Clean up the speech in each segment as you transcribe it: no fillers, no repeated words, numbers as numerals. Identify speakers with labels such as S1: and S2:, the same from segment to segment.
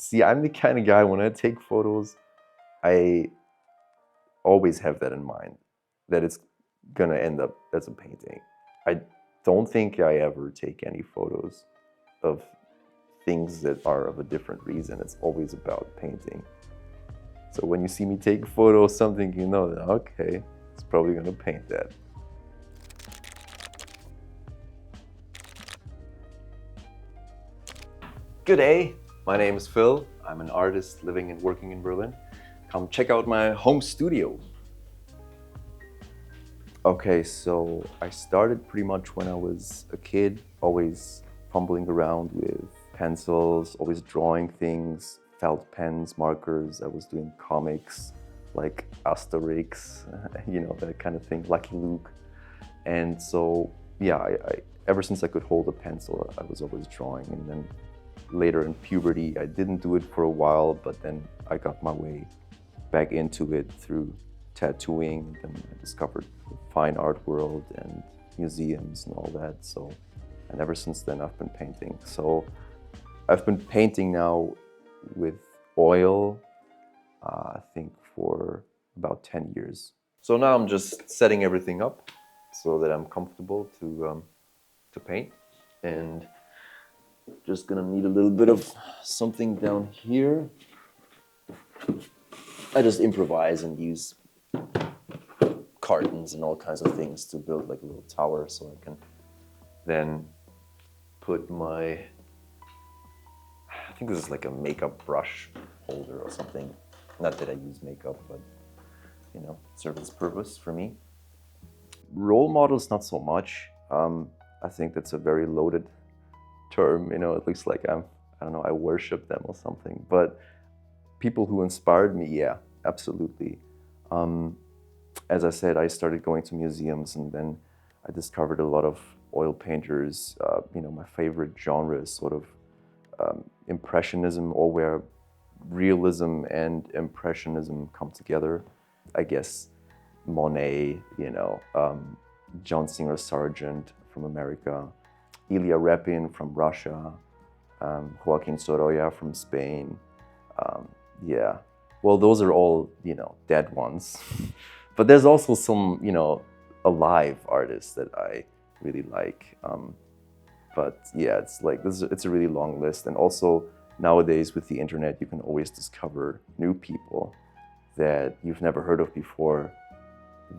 S1: See, I'm the kind of guy, when I take photos, I always have that in mind, that it's gonna end up as a painting. I don't think I ever take any photos of things that are of a different reason. It's always about painting. So when you see me take a photo of something, you know that, okay, it's probably gonna paint that. Good day, my name is Phil. I'm an artist living and working in Berlin. Come check out my home studio. Okay, so I started pretty much when I was a kid, always fumbling around with pencils, always drawing things, felt pens, markers. I was doing comics like Asterix, you know, that kind of thing, Lucky Luke. And so, yeah, ever since I could hold a pencil, I was always drawing. And then later in puberty, I didn't do it for a while, but then I got my way back into it through tattooing, and I discovered the fine art world and museums and all that. So, and ever since then I've been painting. So I've been painting now with oil, I think for about 10 years. So now I'm just setting everything up so that I'm comfortable to paint, and just gonna need a little bit of something down here. I just improvise and use cartons and all kinds of things to build like a little tower, so I can then put my, I think this is like a makeup brush holder or something. Not that I use makeup, but you know, serves its purpose for me. Role models, not so much. I think that's a very loaded term, you know, it looks like I don't know, I worship them or something. But people who inspired me, yeah, absolutely. As I said, I started going to museums, and then I discovered a lot of oil painters. You know, my favorite genre is sort of impressionism, or where realism and impressionism come together. I guess Monet, you know, John Singer Sargent from America, Ilya Repin from Russia, Joaquin Sorolla from Spain. Yeah, well, those are all, you know, dead ones. But there's also some, you know, alive artists that I really like. But yeah, it's like, it's a really long list. And also nowadays with the internet, you can always discover new people that you've never heard of before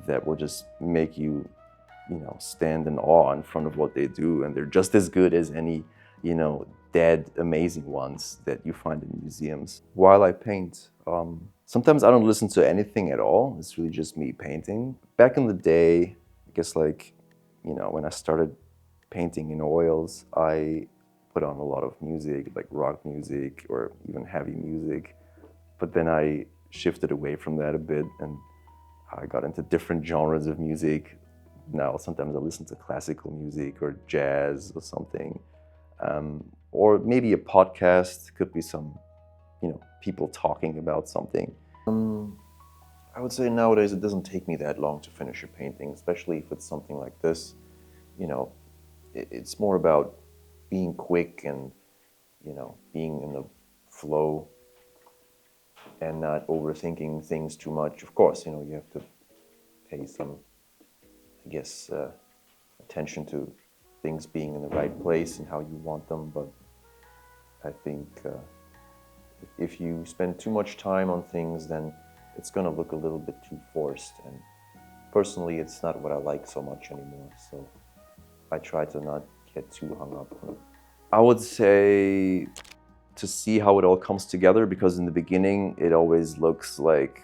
S1: that will just make you, you know, stand in awe in front of what they do. And they're just as good as any, you know, dead, amazing ones that you find in museums. While I paint, sometimes I don't listen to anything at all. It's really just me painting. Back in the day, I guess, like, you know, when I started painting in oils, I put on a lot of music, like rock music or even heavy music. But then I shifted away from that a bit, and I got into different genres of music. Now sometimes I listen to classical music or jazz or something. Or maybe a podcast, could be some, you know, people talking about something. I would say nowadays it doesn't take me that long to finish a painting, especially if it's something like this. You know, it's more about being quick and, you know, being in the flow and not overthinking things too much. Of course, you know, you have to pay some, I guess, attention to things being in the right place and how you want them, but I think if you spend too much time on things, then it's going to look a little bit too forced, and personally it's not what I like so much anymore, so I try to not get too hung up on it. I would say to see how it all comes together, because in the beginning it always looks like,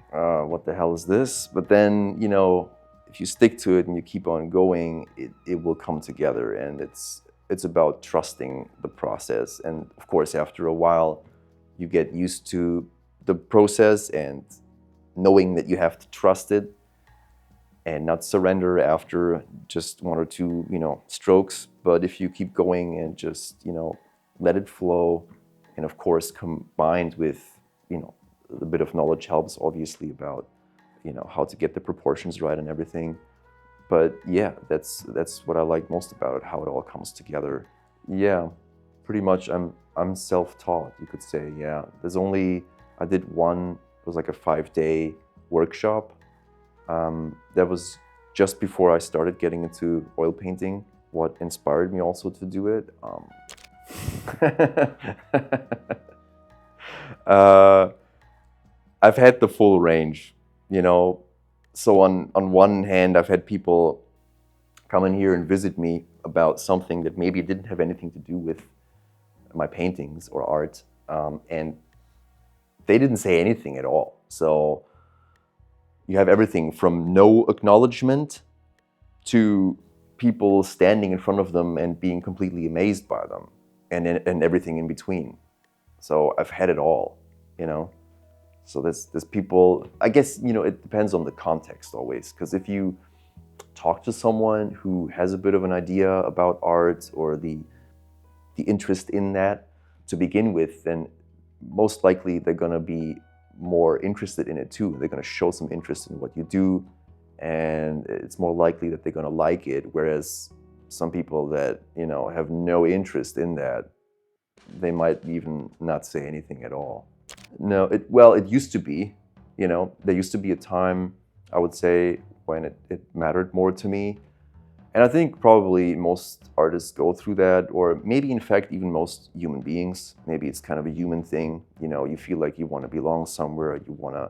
S1: what the hell is this? But then, you know, if you stick to it and you keep on going, it will come together, and it's about trusting the process. And of course, after a while, you get used to the process and knowing that you have to trust it and not surrender after just one or two, you know, strokes. But if you keep going and just, you know, let it flow, and of course, combined with, you know, a bit of knowledge helps obviously about, you know, how to get the proportions right and everything. But yeah, that's what I like most about it, how it all comes together. Yeah, pretty much I'm self-taught, you could say. Yeah, I did one. It was like a 5-day workshop. That was just before I started getting into oil painting. What inspired me also to do it. I've had the full range, you know. So on one hand, I've had people come in here and visit me about something that maybe didn't have anything to do with my paintings or art, and they didn't say anything at all. So you have everything from no acknowledgement to people standing in front of them and being completely amazed by them, and everything in between. So I've had it all, you know. So there's people, I guess, you know, it depends on the context always, because if you talk to someone who has a bit of an idea about art or the interest in that to begin with, then most likely they're gonna be more interested in it too. They're gonna show some interest in what you do, and it's more likely that they're gonna like it. Whereas some people that, you know, have no interest in that, they might even not say anything at all. No, it used to be, you know, there used to be a time, I would say, when it mattered more to me. And I think probably most artists go through that, or maybe in fact even most human beings. Maybe it's kind of a human thing, you know, you feel like you want to belong somewhere, you want to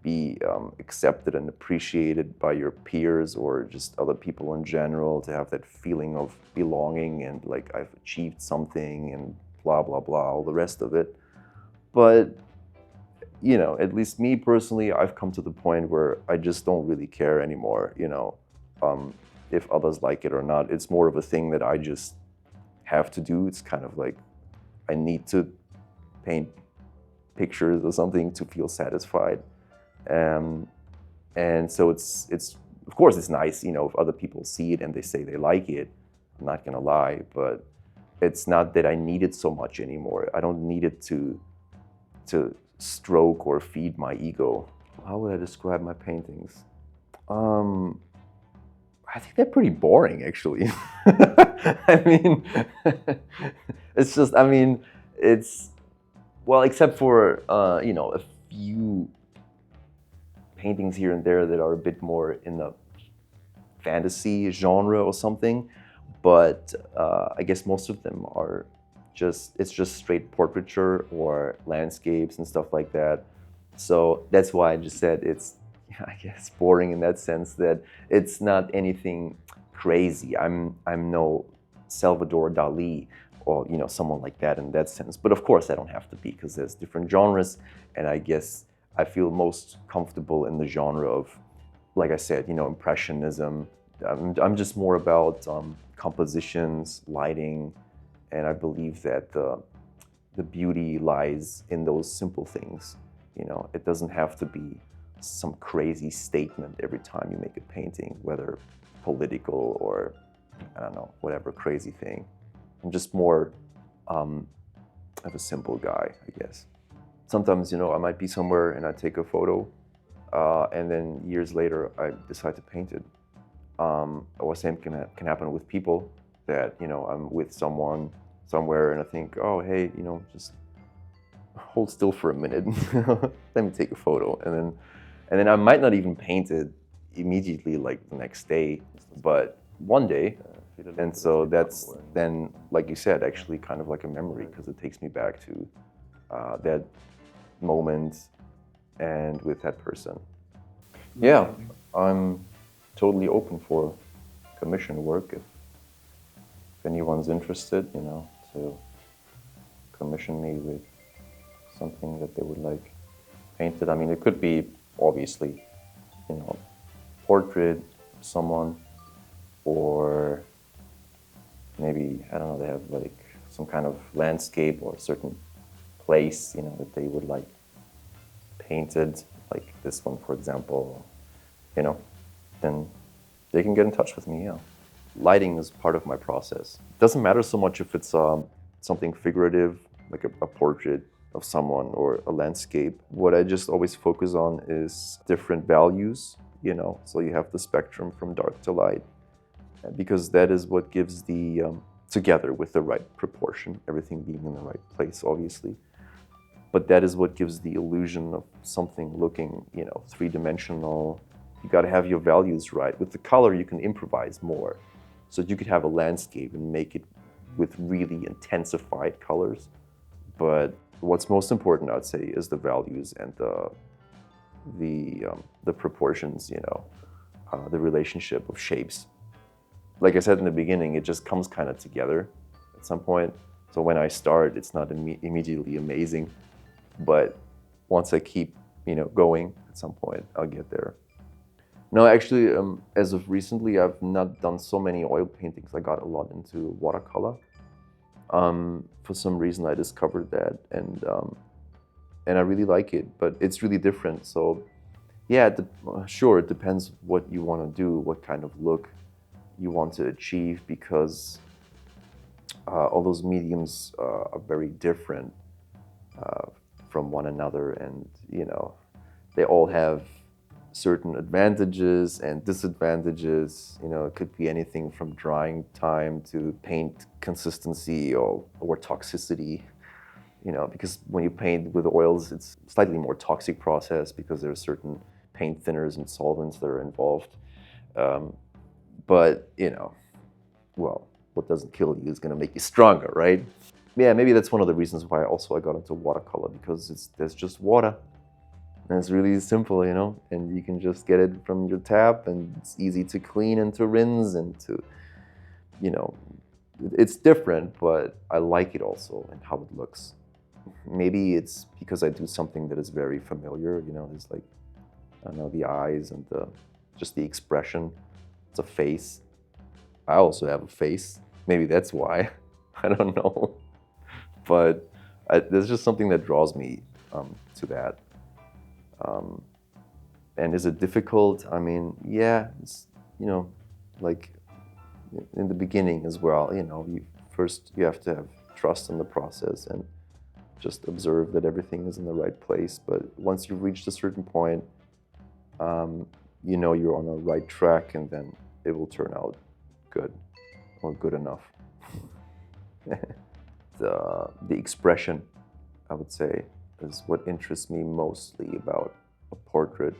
S1: be accepted and appreciated by your peers or just other people in general, to have that feeling of belonging and like I've achieved something and blah, blah, blah, all the rest of it. But, you know, at least me personally, I've come to the point where I just don't really care anymore, you know, if others like it or not. It's more of a thing that I just have to do. It's kind of like I need to paint pictures or something to feel satisfied. And so it's of course it's nice, you know, if other people see it and they say they like it. I'm not gonna lie, but it's not that I need it so much anymore. I don't need it to stroke or feed my ego. How would I describe my paintings? I think they're pretty boring, actually. I mean, it's just, I mean, it's, well, except for, you know, a few paintings here and there that are a bit more in the fantasy genre or something. But I guess most of them are it's just straight portraiture or landscapes and stuff like that. So that's why I just said it's, I guess, boring in that sense, that it's not anything crazy. I'm no Salvador Dali or, you know, someone like that in that sense. But of course I don't have to be, because there's different genres, and I guess I feel most comfortable in the genre of, like I said, you know, impressionism. I'm just more about compositions, lighting, and I believe that the beauty lies in those simple things. You know, it doesn't have to be some crazy statement every time you make a painting, whether political or, I don't know, whatever crazy thing. I'm just more of a simple guy, I guess. Sometimes, you know, I might be somewhere and I take a photo, and then years later I decide to paint it. Or same can happen with people, that, you know, I'm with someone somewhere and I think, oh, hey, you know, just hold still for a minute. Let me take a photo. And then I might not even paint it immediately, like the next day, but one day. And so that's then, like you said, actually kind of like a memory, because it takes me back to that moment and with that person. Yeah, I'm totally open for commission work if anyone's interested, you know, to commission me with something that they would like painted. I mean, it could be obviously, you know, portrait of someone, or maybe, I don't know, they have like some kind of landscape or a certain place, you know, that they would like painted, like this one, for example, you know, then they can get in touch with me, yeah. Lighting is part of my process. It doesn't matter so much if it's something figurative, like a portrait of someone, or a landscape. What I just always focus on is different values, you know, so you have the spectrum from dark to light, because that is what gives the together with the right proportion, everything being in the right place, obviously. But that is what gives the illusion of something looking, three-dimensional. You got to have your values right. With the color, you can improvise more. So you could have a landscape and make it with really intensified colors. But what's most important, I'd say, is the values and the proportions, the relationship of shapes. Like I said in the beginning, it just comes kind of together at some point. So when I start, it's not immediately amazing. But once I keep, going, at some point, I'll get there. No, actually, as of recently, I've not done so many oil paintings. I got a lot into watercolor. For some reason, I discovered that, and I really like it. But it's really different. So, yeah, sure, it depends what you want to do, what kind of look you want to achieve, because all those mediums are very different from one another, and they all have certain advantages and disadvantages. It could be anything from drying time to paint consistency or toxicity. Because when you paint with oils, it's a slightly more toxic process because there are certain paint thinners and solvents that are involved. But well, what doesn't kill you is going to make you stronger, right? Yeah, maybe that's one of the reasons why I got into watercolor, because there's just water. And it's really simple, and you can just get it from your tap, and it's easy to clean and to rinse and to, it's different, but I like it also and how it looks. Maybe it's because I do something that is very familiar, there's like, I don't know, the eyes and just the expression. It's a face. I also have a face. Maybe that's why. I don't know. But there's just something that draws me to that. And is it difficult? I mean, yeah, it's, like in the beginning as well, you have to have trust in the process and just observe that everything is in the right place. But once you've reached a certain point, you're on a right track, and then it will turn out good or good enough. The expression, I would say, is what interests me mostly about a portrait,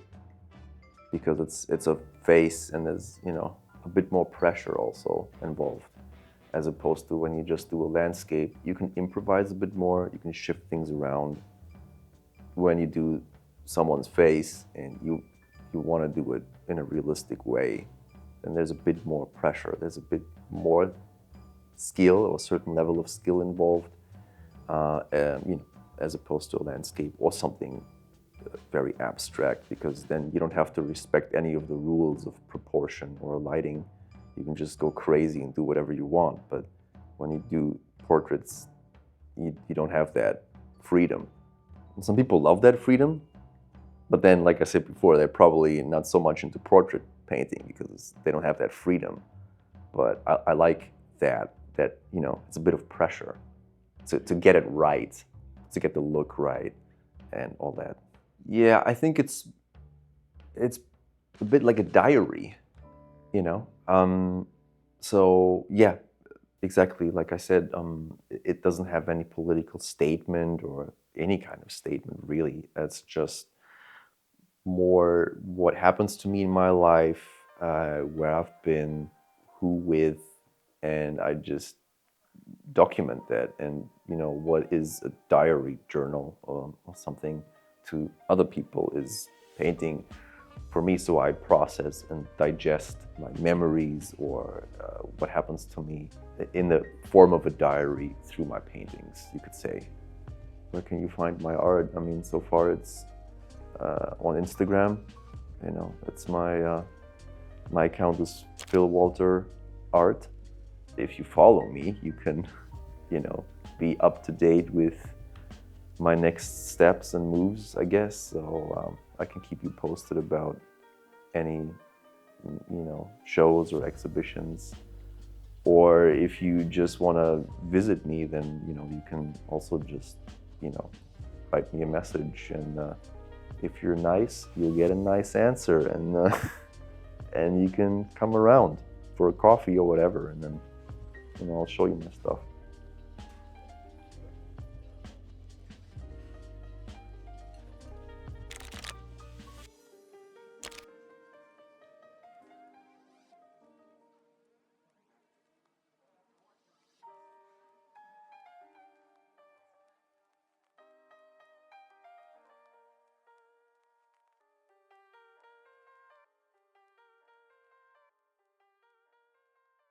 S1: because it's a face, and there's a bit more pressure also involved, as opposed to when you just do a landscape. You can improvise a bit more, you can shift things around. When you do someone's face and you want to do it in a realistic way, then there's a bit more pressure, there's a bit more skill, or a certain level of skill involved, as opposed to a landscape or something very abstract, because then you don't have to respect any of the rules of proportion or lighting. You can just go crazy and do whatever you want. But when you do portraits, you don't have that freedom. And some people love that freedom, but then, like I said before, they're probably not so much into portrait painting because they don't have that freedom. But I like that it's a bit of pressure to get it right, to get the look right and all that. Yeah, I think it's a bit like a diary, So yeah, exactly. Like I said, it doesn't have any political statement or any kind of statement, really. It's just more what happens to me in my life, where I've been, who with, and I just document that. And what is a diary journal or something to other people is painting for me. So I process and digest my memories or what happens to me in the form of a diary through my paintings, you could say. Where can you find my art? I mean, so far it's on Instagram. It's my account is Phil Walter Art. If you follow me, you can, be up to date with my next steps and moves, I guess. So I can keep you posted about any, shows or exhibitions. Or if you just want to visit me, then, you can also just, write me a message. And if you're nice, you'll get a nice answer. And and you can come around for a coffee or whatever. And then, and I'll show you my stuff.